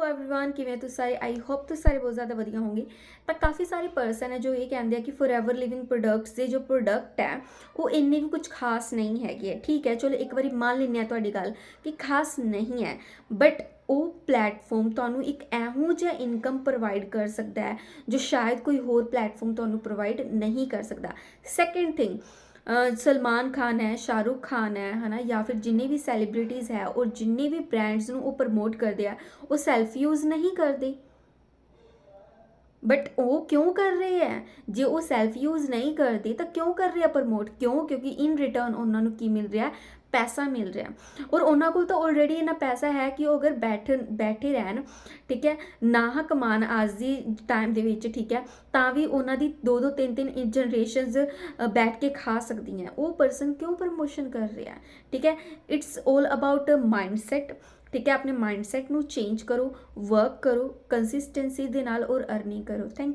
Everyone किवें तुसीं सारे आई होप तुसीं सारे बहुत ज़्यादा वधिया होंगे। तो काफ़ी सारे पर्सन है जो ये कहते हैं कि फॉरएवर लिविंग प्रोडक्ट्स के जो प्रोडक्ट है वो इन्ने भी कुछ खास नहीं है। ठीक है, चलो एक बार मान लें तुहाडी गल कि खास नहीं है, बट वो प्लेटफॉर्म तुहानू एक एहो जिहा इनकम प्रोवाइड कर सकता है जो शायद कोई होर प्लेटफॉर्म तुहानू प्रोवाइड नहीं कर सकता। सैकेंड थिंग, सलमान खान है, शाहरुख खान है ना, या फिर जिन्ने भी सैलीब्रिटीज़ है और जिन्ने भी ब्रांड्स नू वो प्रमोट करते हैं वो सैल्फ यूज़ नहीं करते। बट वो क्यों कर रहे हैं? जो वो सैल्फ यूज़ नहीं करते तो क्यों कर रहे हैं प्रमोट? क्यों? क्योंकि इन रिटर्न उन्होंने की मिल रहा है, पैसा मिल रहा है। और उन्होंने को तो ऑलरेडी इन्ना पैसा है कि वो अगर बैठे रहन, ठीक है, ना कमान आज दी टाइम दे विच, ठीक है, तो भी उन्हों की दो तीन जनरेशनस बैठ के खा सकती हैं। वो पर्सन क्यों प्रमोशन कर रहा है? ठीक है, इट्स ऑल अबाउट माइंडसैट। ठीक है, अपने माइंडसैट नू चेंज करो, वर्क करो कंसिस्टेंसी दे नाल और अर्निंग करो। Thank you.